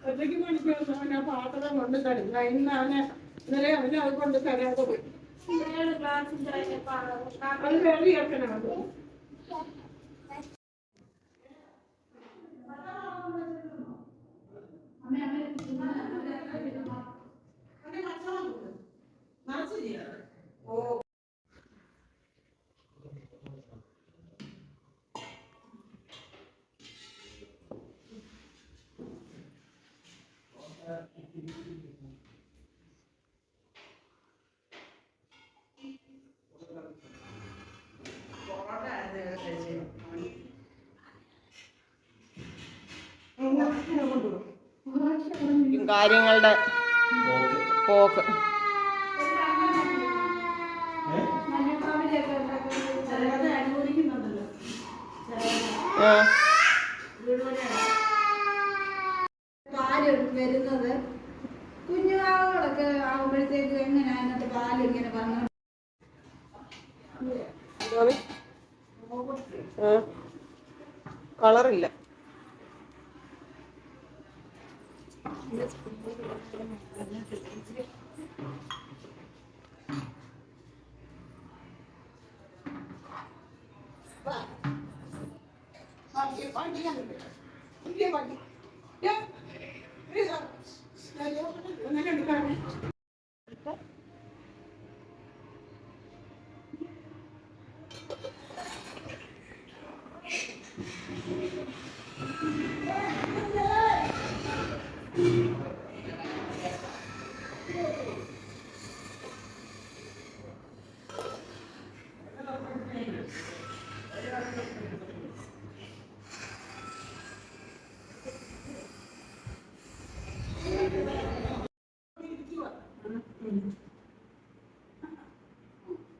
ഒറ്റയ്ക്ക് മണിക്കൂർ അവനെ പാത്രം കൊണ്ട് തരുന്ന ഇന്ന് ഇന്നലെ അവന് അത് കൊണ്ട് തരാതെ പോയി. അത് വേറെ ചേർക്കണത് കാര്യങ്ങളുടെ പോക്ക്. പാല് വരുന്നത് കുഞ്ഞുവാവുകളൊക്കെ ആവുമ്പോഴത്തേക്ക് എങ്ങനെയാ അതിനകത്ത് പാല് ഇങ്ങനെ പറഞ്ഞു കളറില്ല.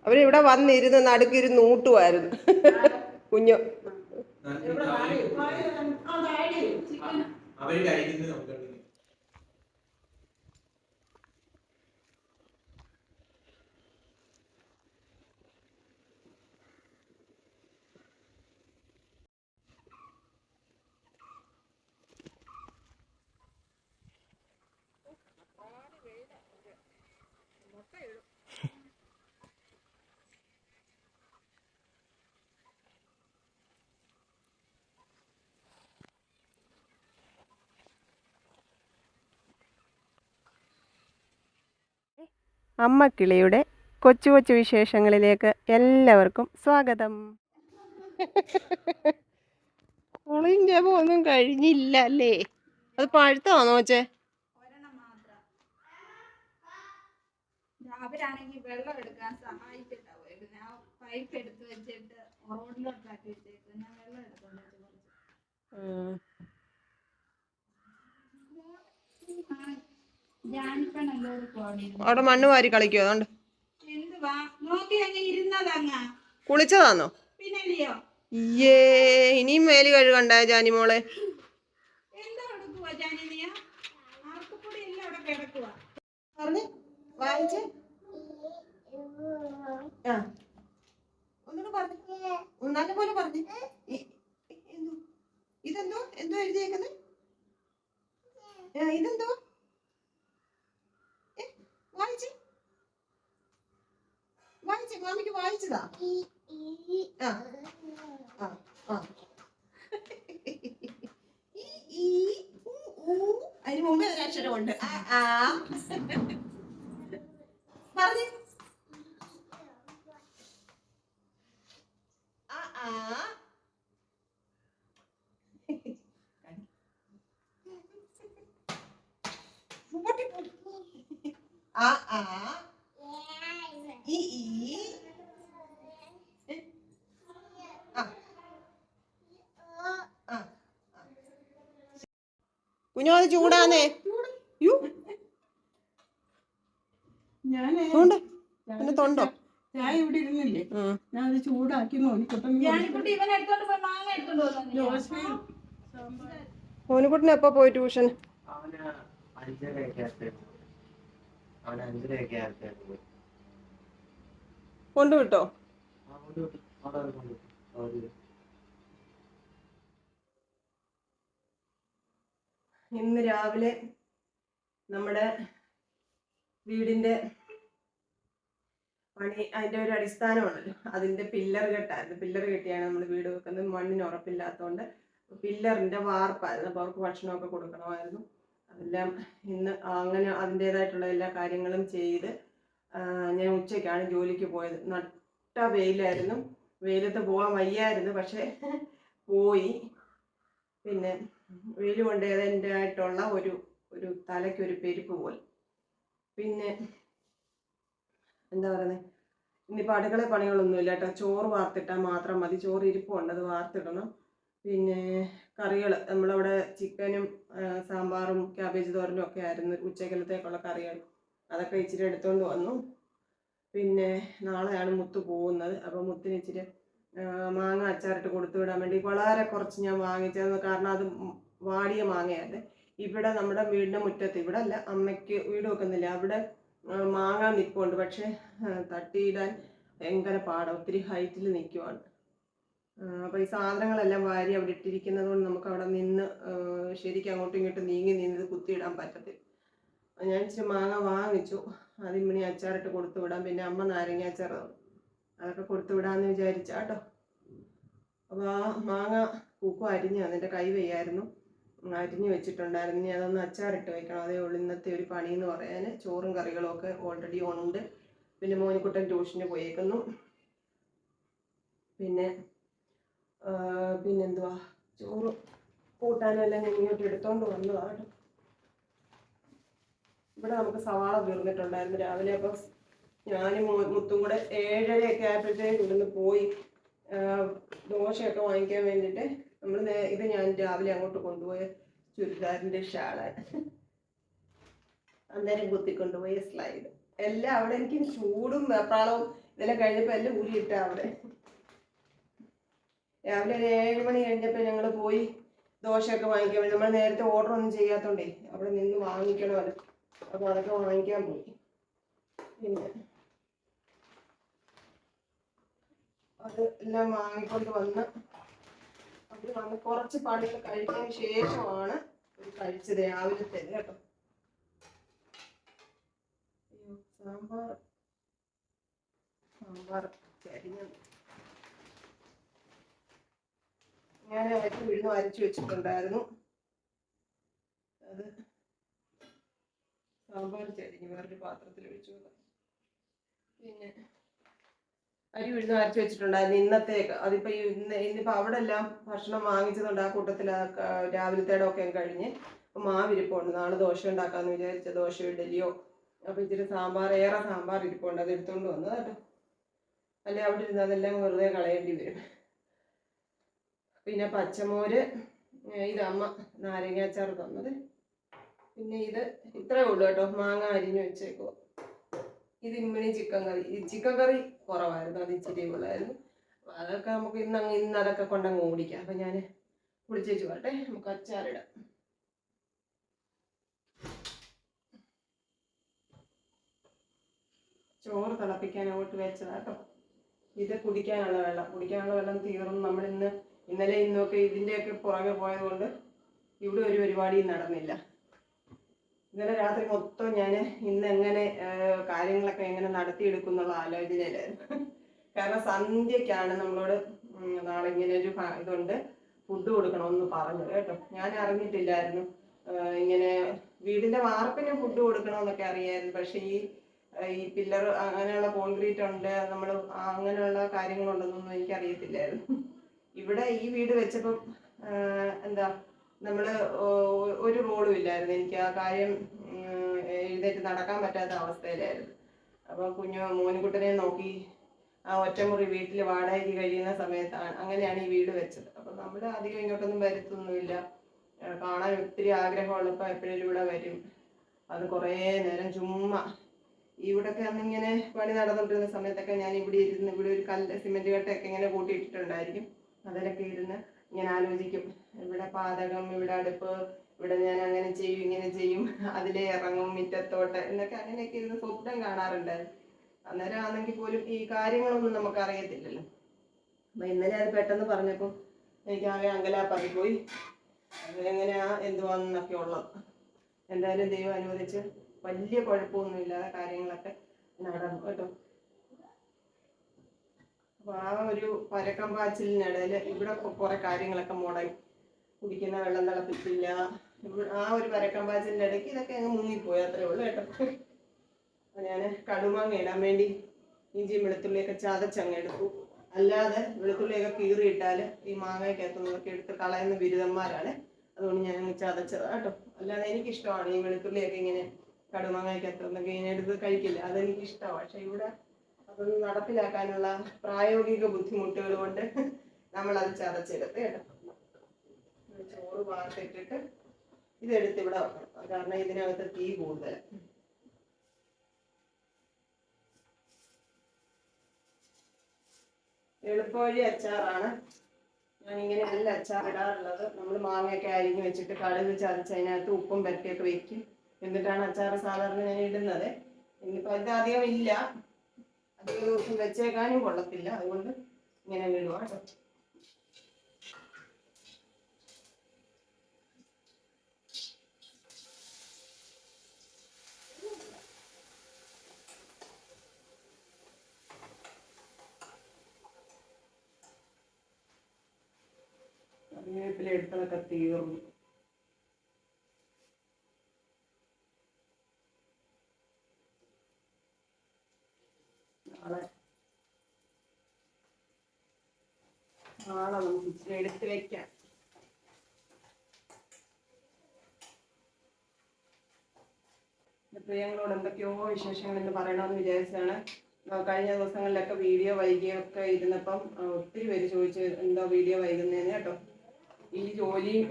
അവരിവിടെ വന്നിരുന്ന് നടുക്കിരുന്ന് ഊട്ടുമായിരുന്നു കുഞ്ഞു. അമ്മക്കിളിയുടെ കൊച്ചു കൊച്ചു വിശേഷങ്ങളിലേക്ക് എല്ലാവർക്കും സ്വാഗതം. ഒളിൻ്റെ ഒന്നും കഴിഞ്ഞില്ല അല്ലേ? അത് പഴുത്താണോ വെച്ചേ? അവരാണെങ്കിൽ വെള്ളം എടുക്കാൻ സഹായിച്ചിട്ടാവും. ആ പൈപ്പ് എടുത്ത് വെച്ചിട്ട് റോഡിലോട്ടാക്കി വെച്ചേക്ക്. ഞാൻ വെള്ളം എടുത്തോണ്ട് അവിടെ മണ്ണ് വാരി കളിക്കോ? അതുകൊണ്ട് എന്തുവാ നോക്കി അങ്ങ് ഇരുന്നതങ്ങ കുളിച്ചതാന്നോ? പിന്നല്ലയോ. ഇയ്യേ, ഇനിയും മേല് കഴുകണ്ട ജാനിമോളെ. എന്താ എടുക്കുവാ ജാനിനിയ? ആർക്കുകൂടി എല്ലാം അവിടെ കിടക്കുവാ. പറഞ്ഞേ വായിച്ചേ. ഒന്നുകൂടെ പറഞ്ഞേ, നല്ലപോലെ പറഞ്ഞേ. ഇതെന്തോ എന്തോ എഴുതിയേക്കുന്നത്? ഇതെന്തോ വായിച്ചേ, വായിച്ചേ. മാമിക്ക് വായിച്ചതാ. അതിന് മുമ്പേ ഒരു അക്ഷരമുണ്ട്. പറഞ്ഞേ. കുഞ്ഞോ അത് ചൂടാന്നേ. തൊണ്ടോ ചായ ഇവിടെ ഇരുന്നില്ലേ? ഞാൻ അത് ചൂടാക്കി മോനുകുട്ടൻ എപ്പോ പോയി ട്യൂഷൻ? കൊണ്ടുവിട്ടോ? ഇന്ന് രാവിലെ നമ്മുടെ വീടിന്റെ പണി, അതിന്റെ ഒരു അടിസ്ഥാനമാണല്ലോ, അതിന്റെ പില്ലർ കെട്ടായിരുന്നു. പില്ലർ കെട്ടിയാണ് നമ്മൾ വീട് വെക്കുന്നത്. മണ്ണിന് ഉറപ്പില്ലാത്തതുകൊണ്ട് പില്ലറിന്റെ വാർപ്പായിരുന്നു. അപ്പോൾ അവർക്ക് ഭക്ഷണമൊക്കെ കൊടുക്കണമായിരുന്നു. അതെല്ലാം ഇന്ന് അങ്ങനെ അതിൻ്റെതായിട്ടുള്ള എല്ലാ കാര്യങ്ങളും ചെയ്ത് ഞാൻ ഉച്ചയ്ക്കാണ് ജോലിക്ക് പോയത്. നട്ട വെയിലായിരുന്നു, വെയിലത്ത് പോകാൻ വയ്യായിരുന്നു, പക്ഷെ പോയി. പിന്നെ വെയിൽ കൊണ്ട് അതിൻ്റെതായിട്ടുള്ള ഒരു തലയ്ക്കൊരു പെരുപ്പ് പോലെ. പിന്നെ എന്താ പറയുന്നത്, ഇന്നിപ്പോൾ അടുക്കള പണികളൊന്നുമില്ല കേട്ടോ. ചോറ് വാർത്തിട്ടാൽ മാത്രം മതി. ചോറ് ഇരിപ്പുണ്ട്, അത് വാർത്തിടണം. പിന്നെ കറികൾ നമ്മളവിടെ ചിക്കനും സാമ്പാറും ക്യാബേജ് തോരനും ഒക്കെ ആയിരുന്നു ഉച്ചക്കലത്തേക്കുള്ള കറികൾ. അതൊക്കെ ഇച്ചിരി എടുത്തുകൊണ്ട് വന്നു. പിന്നെ നാളെയാണ് മുത്ത് പോകുന്നത്. അപ്പോൾ മുത്തിന് ഇച്ചിരി മാങ്ങ അച്ചാറിട്ട് കൊടുത്തു വിടാൻ വേണ്ടി വളരെ കുറച്ച് ഞാൻ വാങ്ങിച്ചത്. കാരണം അത് വാടിയ മാങ്ങയായിരുന്നു. ഇവിടെ നമ്മുടെ വീടിൻ്റെ മുറ്റത്ത്, ഇവിടെ അല്ല, അമ്മയ്ക്ക് വീട് വെക്കുന്നില്ല, അവിടെ മാങ്ങ നിൽപ്പുണ്ട്. പക്ഷേ തട്ടിയിടാൻ ഭയങ്കര പാടാണ്, ഒത്തിരി ഹൈറ്റിൽ നിൽക്കുവാണ്. അപ്പോൾ ഈ സാധനങ്ങളെല്ലാം വാരി അവിടെ ഇട്ടിരിക്കുന്നത് കൊണ്ട് നമുക്ക് അവിടെ നിന്ന് ശരിക്കും അങ്ങോട്ടും ഇങ്ങോട്ടും നീങ്ങി നിന്ന് കുത്തിയിടാൻ പറ്റത്തില്ല. ഞാൻ ഇച്ചിരി മാങ്ങ വാങ്ങിച്ചു. അതിമ്മണി അച്ചാറിട്ട് കൊടുത്തു വിടാം. പിന്നെ അമ്മ നാരങ്ങ അച്ചാർ, അതൊക്കെ കൊടുത്തു വിടാമെന്ന് വിചാരിച്ചാട്ടോ. അപ്പോൾ ആ മാങ്ങ പൂക്കും അരിഞ്ഞ് അതിൻ്റെ കൈ വയ്യായിരുന്നു, അരിഞ്ഞ് വെച്ചിട്ടുണ്ടായിരുന്നു. ഇനി അതൊന്ന് അച്ചാറിട്ട് വയ്ക്കണം. അതേ ഉള്ളൂ ഇന്നത്തെ ഒരു പണിയെന്ന് പറയാൻ. ചോറും കറികളും ഒക്കെ ഓൾറെഡി ഉണ്ട്. പിന്നെ മോനിക്കുട്ടൻ ട്യൂഷന് പോയേക്കുന്നു. പിന്നെന്തുവാ, ചോറ് കൂട്ടാനെല്ലാം ഞാൻ ഇങ്ങോട്ട് എടുത്തോണ്ട് വന്നതാണ്. ഇവിടെ നമുക്ക് സവാള തീർന്നിട്ടുണ്ടായിരുന്നു രാവിലെ. അപ്പം ഞാനും മുത്തും കൂടെ 7:30 ആയപ്പോഴത്തേക്ക് ഇവിടുന്ന് പോയി ദോശയൊക്കെ വാങ്ങിക്കാൻ വേണ്ടിയിട്ട്. ഇത് ഞാൻ രാവിലെ അങ്ങോട്ട് കൊണ്ടുപോയ ചുരിദാറിൻ്റെ ഷാളാണ്. അന്നേരം കുത്തിക്കൊണ്ടുപോയ സ്ലൈഡ് എല്ലാം അവിടെ. എനിക്ക് ചൂടും വെപ്രാളവും ഇതെല്ലാം കഴിഞ്ഞപ്പോൾ എല്ലാം ഊരിയിട്ടാ അവിടെ. രാവിലെ ഒരു 7 മണി കഴിഞ്ഞപ്പോൾ ഞങ്ങൾ പോയി ദോശയൊക്കെ വാങ്ങിക്കാൻ വേണ്ടി. നമ്മൾ നേരത്തെ ഓർഡർ ഒന്നും ചെയ്യാത്തോണ്ടേ അവിടെ നിന്ന് വാങ്ങിക്കണമല്ലോ. അപ്പോൾ അതൊക്കെ വാങ്ങിക്കാൻ പോയി. പിന്നെ അത് എല്ലാം വാങ്ങിക്കൊണ്ട് വന്ന് കുറച്ച് പണികൾ കഴിച്ചതിന് ശേഷമാണ് കഴിച്ചത് രാവിലത്തേത് കേട്ടോ. സാമ്പാർ കരിഞ്ഞു. ഞാൻ ഉഴുന്ന് അരച്ചു വെച്ചിട്ടുണ്ടായിരുന്നു. അത് സാമ്പാർ ചരിഞ്ഞ് വേറൊരു പാത്രത്തിൽ ഒഴിച്ചു. പിന്നെ അരി ഉഴുന്ന് അരച്ചു വെച്ചിട്ടുണ്ടായിരുന്നു ഇന്നത്തേക്ക്. അതിപ്പോൾ ഇന്നിപ്പോൾ അവിടെ എല്ലാം ഭക്ഷണം വാങ്ങിച്ചതുകൊണ്ട് ആ കൂട്ടത്തിൽ രാവിലത്തേടെ ഒക്കെ കഴിഞ്ഞ് മാവിരിപ്പുണ്ട്. നാളെ ദോശ ഉണ്ടാക്കാമെന്ന് വിചാരിച്ച ദോശ ഇഡലിയോ. അപ്പോൾ ഇച്ചിരി ഏറെ സാമ്പാർ ഇരിപ്പുണ്ട്, അത് എടുത്തുകൊണ്ട് വന്നത് കേട്ടോ. അല്ലെ അവിടെ ഇരുന്ന് അതെല്ലാം വെറുതെ കളയേണ്ടി വരും. പിന്നെ പച്ചമോര്, ഇതമ്മ നാരങ്ങ അച്ചാർ തന്നത്. പിന്നെ ഇത് ഇത്രയേ ഉള്ളൂ കേട്ടോ. മാങ്ങ അരിഞ്ഞ് വെച്ചേക്കുക. ഇത് ഇമ്മിണി ചിക്കൻ കറി. ഈ ചിക്കൻ കറി കുറവായിരുന്നു, അത് ഇച്ചിരി ഉള്ളായിരുന്നു. അതൊക്കെ നമുക്ക് ഇന്ന് അതൊക്കെ കൊണ്ടങ്ങ് ഓടിക്കാം. അപ്പം ഞാൻ കുളിച്ചേച്ച് പോട്ടെ, നമുക്ക് അച്ചാറിടാം. ചോറ് തിളപ്പിക്കാനോട്ട് വെച്ചതാട്ടോ. ഇത് കുടിക്കാനുള്ള വെള്ളം തീർന്നു. ഇന്നലെ ഇന്നൊക്കെ ഇതിൻ്റെയൊക്കെ പുറകെ പോയതുകൊണ്ട് ഇവിടെ ഒരു പരിപാടിയും നടന്നില്ല. ഇന്നലെ രാത്രി മൊത്തം ഞാൻ ഇന്നെങ്ങനെ കാര്യങ്ങളൊക്കെ എങ്ങനെ നടത്തിയെടുക്കും എന്നുള്ള ആലോചനയിലായിരുന്നു. കാരണം സന്ധ്യക്കാണ് നമ്മളോട് നാളെ ഇങ്ങനെ ഒരു ഇതുണ്ട്, ഫുഡ് കൊടുക്കണമെന്ന് പറഞ്ഞു കേട്ടോ. ഞാൻ അറിഞ്ഞിട്ടില്ലായിരുന്നു ഇങ്ങനെ വീടിൻ്റെ വാർപ്പിന് ഫുഡ് കൊടുക്കണമെന്നൊക്കെ അറിയായിരുന്നു. പക്ഷേ ഈ പില്ലർ അങ്ങനെയുള്ള കോൺക്രീറ്റ് ഉണ്ട്, നമ്മൾ അങ്ങനെയുള്ള കാര്യങ്ങളുണ്ടെന്നൊന്നും എനിക്കറിയത്തില്ലായിരുന്നു. ഇവിടെ ഈ വീട് വെച്ചപ്പം എന്താ നമ്മൾ ഒരു റോളും ഇല്ലായിരുന്നു. എനിക്ക് ആ കാര്യം എഴുന്നേറ്റ് നടക്കാൻ പറ്റാത്ത അവസ്ഥയിലായിരുന്നു. അപ്പോൾ മോനിക്കുട്ടനെ നോക്കി ആ ഒറ്റമുറി വീട്ടിൽ വാടകയ്ക്ക് കഴിയുന്ന സമയത്താണ് അങ്ങനെയാണ് ഈ വീട് വെച്ചത്. അപ്പം നമ്മൾ അധികം ഇങ്ങോട്ടൊന്നും വരുത്തൊന്നുമില്ല. കാണാൻ ഒത്തിരി ആഗ്രഹമുള്ളപ്പോൾ എപ്പോഴും ഇവിടെ വരും. അത് കുറേ നേരം ചുമ്മാ ഇവിടെയൊക്കെ അന്നിങ്ങനെ പണി നടന്നുകൊണ്ടിരുന്ന സമയത്തൊക്കെ ഞാൻ ഇവിടെ ഒരു സിമെന്റ് കട്ടയൊക്കെ ഇങ്ങനെ കൂട്ടിയിട്ടിട്ടുണ്ടായിരിക്കും. അതിലൊക്കെ ഇരുന്ന് ഇങ്ങനെ ആലോചിക്കും, ഇവിടെ പാചകം, ഇവിടെ അടുപ്പ്, ഇവിടെ ഞാൻ അങ്ങനെ ചെയ്യും ഇങ്ങനെ ചെയ്യും, അതിലേ ഇറങ്ങും മുറ്റത്തോട്ട് എന്നൊക്കെ അങ്ങനെയൊക്കെ ഇരുന്ന് സ്വപ്നം കാണാറുണ്ടായിരുന്നു. അന്നേരം ആണെങ്കിൽ പോലും ഈ കാര്യങ്ങളൊന്നും നമുക്ക് അറിയത്തില്ലല്ലോ. അപ്പൊ ഇന്നലെ അത് പെട്ടെന്ന് പറഞ്ഞപ്പോൾ എനിക്ക് ആകെ അങ്കലാപ്പായി പോയി. അതെങ്ങനെയാ എന്തുവാന്നൊക്കെ ഉള്ളത്. എന്തായാലും ദൈവം അനുവദിച്ച് വലിയ കുഴപ്പമൊന്നുമില്ലാതെ കാര്യങ്ങളൊക്കെ നടന്നു കേട്ടോ. അപ്പൊ ആ ഒരു പരക്കം പാച്ചിലിനിടയിൽ ഇവിടെ കുറെ കാര്യങ്ങളൊക്കെ മുടങ്ങി. കുടിക്കുന്ന വെള്ളം തിളപ്പിച്ചില്ല. ആ ഒരു പരക്കം പാച്ചിലിന്റെ ഇടയ്ക്ക് ഇതൊക്കെ അങ്ങ് മുങ്ങിപ്പോയി, അത്രേ ഉള്ളൂ കേട്ടോ. ഞാൻ കടുമാങ്ങ ഇടാൻ വേണ്ടി ഇഞ്ചിയും വെളുത്തുള്ളിയൊക്കെ ചതച്ചങ്ങ് എടുത്തു. അല്ലാതെ വെളുത്തുള്ളിയൊക്കെ കീറിയിട്ടാൽ ഈ മാങ്ങയ്ക്കകത്തുനിന്നൊക്കെ എടുത്ത് കളയുന്ന ബിരുദന്മാരാണ്. അതുകൊണ്ട് ഞാൻ അങ്ങ് ചതച്ചത് കേട്ടോ. അല്ലാതെ എനിക്കിഷ്ടമാണ് ഈ വെളുത്തുള്ളിയൊക്കെ ഇങ്ങനെ കടുമാങ്ങയ്ക്കകത്തുനിന്നൊക്കെ ഇങ്ങനെ എടുത്ത് കഴിക്കില്ല, അതെനിക്കിഷ്ടമാണ്. പക്ഷെ ഇവിടെ അതൊന്നും നടപ്പിലാക്കാനുള്ള പ്രായോഗിക ബുദ്ധിമുട്ടുകൾ കൊണ്ട് നമ്മളത് ചതച്ചെടുത്ത് കേട്ടോ. ചോറ് വാർത്തിട്ടിട്ട് ഇതെടുത്ത് ഇവിടെ വെക്കണം, കാരണം ഇതിനകത്ത് തീ കൂടുതൽ. എളുപ്പവഴി അച്ചാറാണ്. ഞാനിങ്ങനെ നല്ല അച്ചാർ ഇടാറുള്ളത്. നമ്മൾ മാങ്ങയൊക്കെ അരിഞ്ഞ് വെച്ചിട്ട് കടുക് ചതച്ച് അതിനകത്ത് ഉപ്പും പരട്ടിയൊക്കെ വെക്കും, എന്നിട്ടാണ് അച്ചാർ സാധാരണ ഞാൻ ഇടുന്നത്. ഇന്നിപ്പോൾ ഇത് അധികം ഇല്ല, അധികം ദിവസം വെച്ചേക്കാനും കൊള്ളത്തില്ല, അതുകൊണ്ട് ഇങ്ങനെ ഇടുക കേട്ടോ. കറിവേപ്പില എടുത്തതൊക്കെ തീർന്നു. നാളെ നമുക്ക് ഇച്ചിരി എടുത്ത് വെക്കാം. പ്രിയങ്ങളോട് എന്തൊക്കെയോ വിശേഷങ്ങൾ എന്ന് പറയണമെന്ന് വിചാരിച്ചാണ്. കഴിഞ്ഞ ദിവസങ്ങളിലൊക്കെ വീഡിയോ വൈകിയൊക്കെ ഇരുന്നപ്പം ഒത്തിരി പേര് ചോദിച്ചു എന്തോ വീഡിയോ വൈകുന്നതിന് കേട്ടോ. ഈ ജോലിയും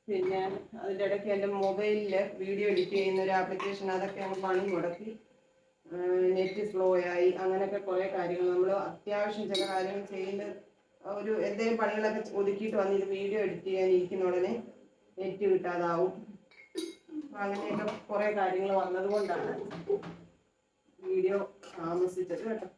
പിന്നെ അതിൻ്റെ ഇടയ്ക്ക് എൻ്റെ മൊബൈലിൽ വീഡിയോ എഡിറ്റ് ചെയ്യുന്ന ഒരു ആപ്ലിക്കേഷൻ, അതൊക്കെ അങ്ങ് പണി മുടക്കി, നെറ്റ് സ്ലോ ആയി, അങ്ങനെയൊക്കെ കുറേ കാര്യങ്ങൾ. നമ്മൾ അത്യാവശ്യം ചില കാര്യങ്ങൾ ചെയ്യുന്ന ഒരു എന്തെങ്കിലും പണികളൊക്കെ ഒതുക്കിയിട്ട് വന്ന് ഇത് വീഡിയോ എഡിറ്റ് ചെയ്യാൻ ഇരിക്കുന്ന ഉടനെ നെറ്റ് കിട്ടാതാവും. അങ്ങനെയൊക്കെ കുറേ കാര്യങ്ങൾ വന്നത് കൊണ്ടാണ് വീഡിയോ താമസിച്ചത് കേട്ടോ.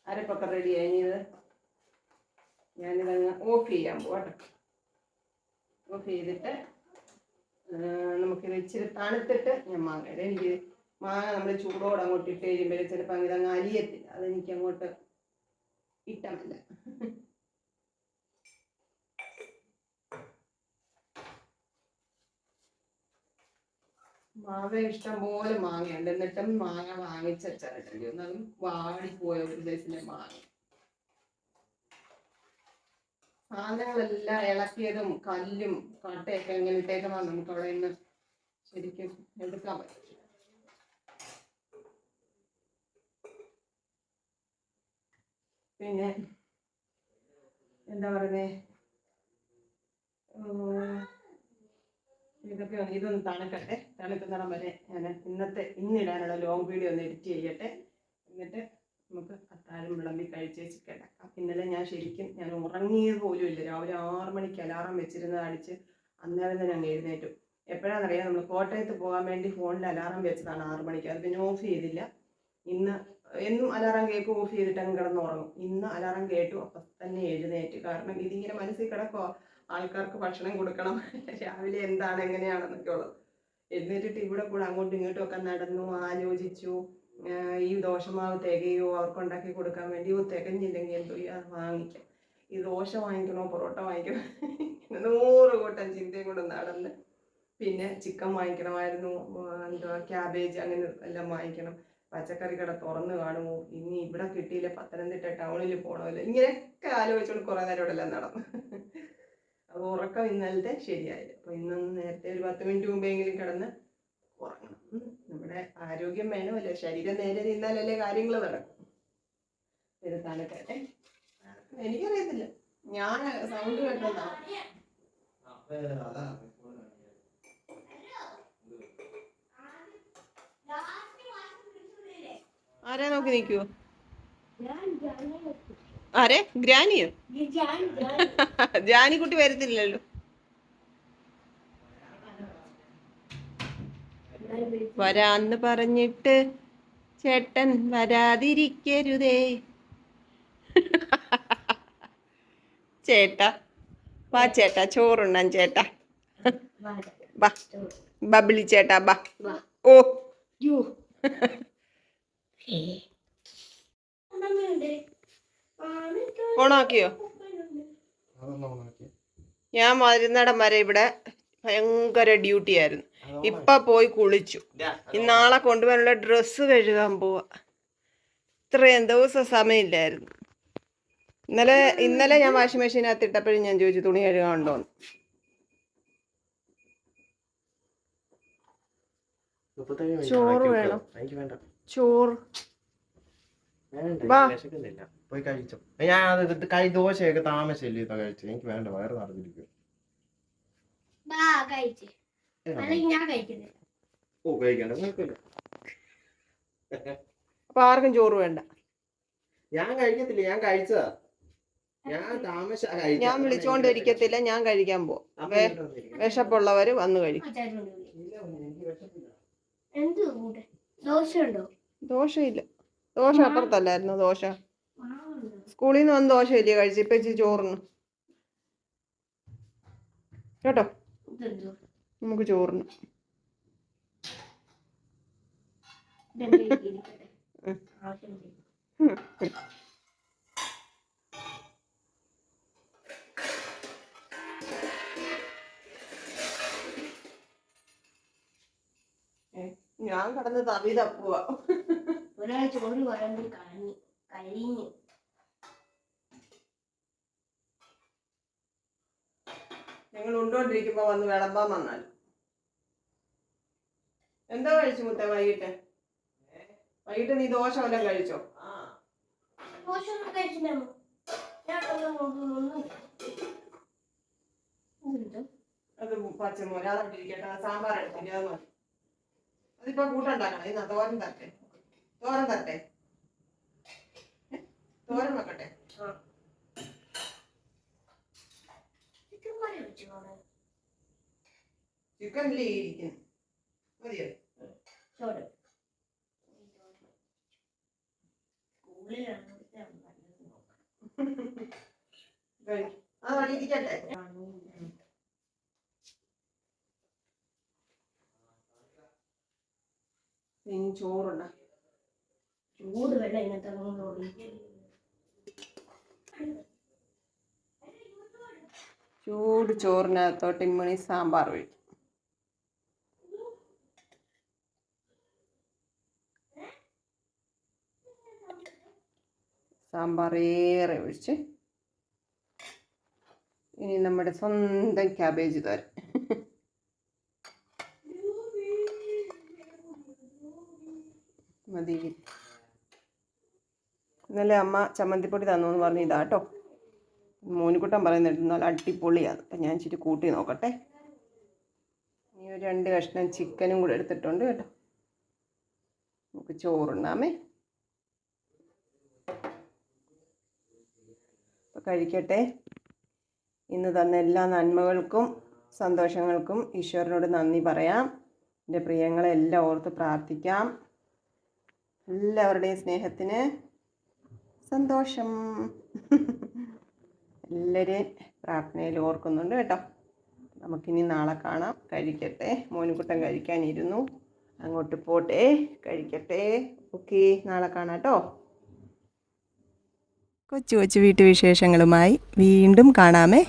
അരപ്പൊക്കെ റെഡി ആയത് ഞാനിതങ്ങ് ഓഫ് ചെയ്യാൻ പോകട്ടെ. ഓഫ് ചെയ്തിട്ട് നമുക്കിത് ഇച്ചിരി തണുത്തിട്ട് ഞാൻ മാങ്ങ ഇടാം. എനിക്ക് മാങ്ങ നമ്മൾ ചൂടോടെ അങ്ങോട്ട് ഇട്ട് കഴിയുമ്പോൾ ചിലപ്പോൾ അങ്ങനെ അങ്ങ് അലിയത്തില്ല, അതെനിക്ക് അങ്ങോട്ട് ഇഷ്ടമല്ല. മാങ്ങ ഇഷ്ടം പോലെ മാങ്ങയുണ്ട്, എന്നിട്ടും മാങ്ങ വാങ്ങിച്ചറിയിട്ടുണ്ട്. ഒന്നും വാടിപ്പോയ ഒരു ദിവസത്തിലെ മാങ്ങ. സാധനങ്ങളെല്ലാം ഇളക്കിയതും കല്ലും കട്ടയൊക്കെ എങ്ങനെ ഇട്ടേക്കണം നമുക്ക് അവിടെ നിന്ന് ശരിക്കും എടുക്കാൻ പറ്റും. പിന്നെ എന്താ പറയുന്നേ, ഇതൊന്ന് തണുക്കട്ടെ. തണുക്കുന്നിടം വരെ ഞാൻ ഇന്നിടാനുള്ള ലോങ് വീഡിയോ ഒന്ന് എഡിറ്റ് ചെയ്യട്ടെ. എന്നിട്ട് നമുക്ക് അത്താഴം വിളമ്പി കഴിച്ചേച്ച് കിടക്കാം. ഇന്നലെ ഞാൻ ഉറങ്ങിയത് പോലും ഇല്ല. രാവിലെ 6 മണിക്ക് അലാറം വെച്ചിരുന്നത് അടിച്ച് അന്നേരം തന്നെ അങ്ങ് എഴുന്നേറ്റു. എപ്പോഴാണെന്നറിയാം, നമ്മൾ കോട്ടയത്ത് പോകാൻ വേണ്ടി ഫോണിൽ അലാറം വെച്ചതാണ് 6 മണിക്ക്. അത് പിന്നെ ഓഫ് ചെയ്തില്ല. എന്നും അലാറം കേൾക്കും, ഓഫ് ചെയ്തിട്ട് അങ്ങ് കിടന്നുറങ്ങും. ഇന്ന് അലാറം കേട്ടു, അപ്പം തന്നെ എഴുന്നേറ്റ്. കാരണം ഇതിങ്ങനെ മനസ്സിൽ കിടക്കുമോ, ആൾക്കാർക്ക് ഭക്ഷണം കൊടുക്കണം, രാവിലെ എന്താണ് എങ്ങനെയാണെന്നൊക്കെ ഉള്ളത്. എഴുന്നേറ്റിട്ട് ഇവിടെ കൂടെ അങ്ങോട്ടും ഇങ്ങോട്ടും ഒക്കെ നടന്നു, ആലോചിച്ചു. ഈ ദോശമാവ് തികയോ, അവർക്ക് ഉണ്ടാക്കി കൊടുക്കാൻ വേണ്ടി തികഞ്ഞില്ലെങ്കിൽ എന്തോ വാങ്ങിക്കാം. ഈ ദോശ വാങ്ങിക്കണോ പൊറോട്ട വാങ്ങിക്കണോ 100 കൂട്ടം ചിന്തയും കൂടെ നടന്ന്. പിന്നെ ചിക്കൻ വാങ്ങിക്കണമായിരുന്നു, എന്തുവാ ക്യാബേജ് അങ്ങനെ എല്ലാം വാങ്ങിക്കണം. പച്ചക്കറി കട തുറന്നു കാണുമോ, ഇനി ഇവിടെ കിട്ടിയില്ല പത്തനംതിട്ട ടൗണിൽ പോകണമല്ലോ, ഇങ്ങനെയൊക്കെ ആലോചിച്ചുകൊണ്ട് കുറേ നേരം ഇവിടെ എല്ലാം നടന്നു. അപ്പോൾ ഉറക്കം ഇന്നലത്തെ ശരിയായില്ല. അപ്പോൾ ഇന്നൊന്ന് നേരത്തെ ഒരു 10 മിനിറ്റ് മുമ്പെങ്കിലും കിടന്ന് ഉറങ്ങണം. നമ്മുടെ ആരോഗ്യം വേണമല്ലോ, ശരീരം നേരെ നിന്നാലല്ലേ കാര്യങ്ങൾ നടക്കും. ഇത് തണുക്കട്ടെ. എനിക്കറിയത്തില്ല, ഞാൻ സൗണ്ട് കേട്ടതാണ്. ആരെ നോക്കി നിൽക്കുവോ? ആരെ? ഗ്രാനിയോ? ജാനിക്കുട്ടി വരത്തില്ലല്ലോ. വരാന്ന് പറഞ്ഞിട്ട് ചേട്ടൻ വരാതിരിക്കരുതേ. ചേട്ടാ വാ ചേട്ടാ, ചോറുണ്ണാൻ ചേട്ടാ. ബാ ബബിളി ചേട്ടാ ബാ. ഓ ഓണാക്കിയോ? ഞാൻ വരുന്നിടം വരെ ഇവിടെ ഭയങ്കര ഡ്യൂട്ടി ആയിരുന്നു. ഇപ്പൊ പോയി കുളിച്ചു. നാളെ കൊണ്ടുപോകാനുള്ള ഡ്രസ്സ് കഴുകാൻ പോവാ. ഇത്രയും ദിവസം സമയമില്ലായിരുന്നു. ഇന്നലെ ഞാൻ വാഷിംഗ് മെഷീനകത്ത് ഇട്ടപ്പോഴും ഞാൻ ചോദിച്ചു തുണി കഴുകാനുണ്ടോന്ന്. ചോറ് വേണം. ചോറ് പോയി കഴിച്ചോ. ഞാൻ ദോശയൊക്കെ താമസിച്ചല്ലേ കഴിച്ചു. എനിക്ക് വേണ്ട, വയറ് നിറഞ്ഞിരിക്കും. ഓ കഴിക്കണ്ട, കുഴപ്പമില്ല. അപ്പൊ ആർക്കും ചോറ് വേണ്ട. ഞാൻ കഴിക്കത്തില്ല, ഞാൻ കഴിച്ചതാ. ഞാൻ വിളിച്ചോണ്ടിരിക്കത്തില്ല, ഞാൻ കഴിക്കാൻ പോവാം. വിശപ്പുള്ളവര് വന്ന് കഴിക്കും. ദോശയില്ല, ദോശ അപ്പുറത്തല്ലായിരുന്നു. ദോശ സ്കൂളിൽ നിന്ന് വന്ന് ദോശയില്ലേ കഴിച്ചു. ഇപ്പൊ ഇച്ചിരി ചോറിന് കേട്ടോ. നമുക്ക് ചോറിന് ഞാൻ കടന്ന് തവി തപ്പുക. ഒരാൾ ചോറ് വരണ്ട് കഴിഞ്ഞു. ഞങ്ങൾ ഉണ്ടോണ്ടിരിക്കുമ്പോ വന്ന് വിളമ്പാൻ വന്നാൽ എന്താ കഴിച്ചു മുത്തേ? വൈകിട്ട് നീ ദോശ വല്ലതും കഴിച്ചോ? അത് പച്ചമോര് അതോട്ടിരിക്കട്ടെ. സാമ്പാർ എടുത്തില്ല, അത് മതി. അതിപ്പോ കൂട്ടുണ്ടാക്കണം. ഇന്ന് തോരൻ തരട്ടെ? തോരൻ വെക്കട്ടെ? ചിക്കനില്ലേ ഇരിക്കുന്നു, മതിയോ? അത് ഇരിക്കട്ടെ. ഇനി ചോറുണ്ട. ചൂട് വെള്ളം ഇങ്ങനത്തെ ചൂട് ചോറിനകത്തോട്ട് ഇമ്മണി സാമ്പാർ ഒഴിക്കും. സാമ്പാർ ഏറെ ഒഴിച്ച് ഇനി നമ്മുടെ സ്വന്തം ക്യാബേജ് തോരൻ. മതി. ഇന്നലെ അമ്മ ചമ്മന്തിപ്പൊടി തന്നു എന്ന് പറഞ്ഞ് ഇതാട്ടോ. മോനിക്കുട്ടൻ പറയുന്നുണ്ട് നല്ല അടിപൊളിയാണ്. അപ്പം ഞാൻ ഇച്ചിരി കൂട്ടി നോക്കട്ടെ. ഇനി ഒരു 2 കഷ്ണം ചിക്കനും കൂടെ എടുത്തിട്ടുണ്ട് കേട്ടോ. നമുക്ക് ചോറുണ്ണാമേ. അപ്പം കഴിക്കട്ടെ. ഇന്ന് തന്ന എല്ലാ നന്മകൾക്കും സന്തോഷങ്ങൾക്കും ഈശ്വരനോട് നന്ദി പറയാം. എൻ്റെ പ്രിയങ്ങളെല്ലാം ഓർത്ത് പ്രാർത്ഥിക്കാം. എല്ലാവരുടെയും സ്നേഹത്തിന് സന്തോഷം. എല്ലാവരെയും പ്രാർത്ഥനയിൽ ഓർക്കുന്നുണ്ട് കേട്ടോ. നമുക്കിനി നാളെ കാണാം. കഴിക്കട്ടെ. മോനുകുട്ടൻ കഴിക്കാനിരുന്നു, അങ്ങോട്ട് പോട്ടെ, കഴിക്കട്ടെ. ഓക്കെ, നാളെ കാണാം കേട്ടോ. കൊച്ചു കൊച്ചു വീട്ടുവിശേഷങ്ങളുമായി വീണ്ടും കാണാമേ.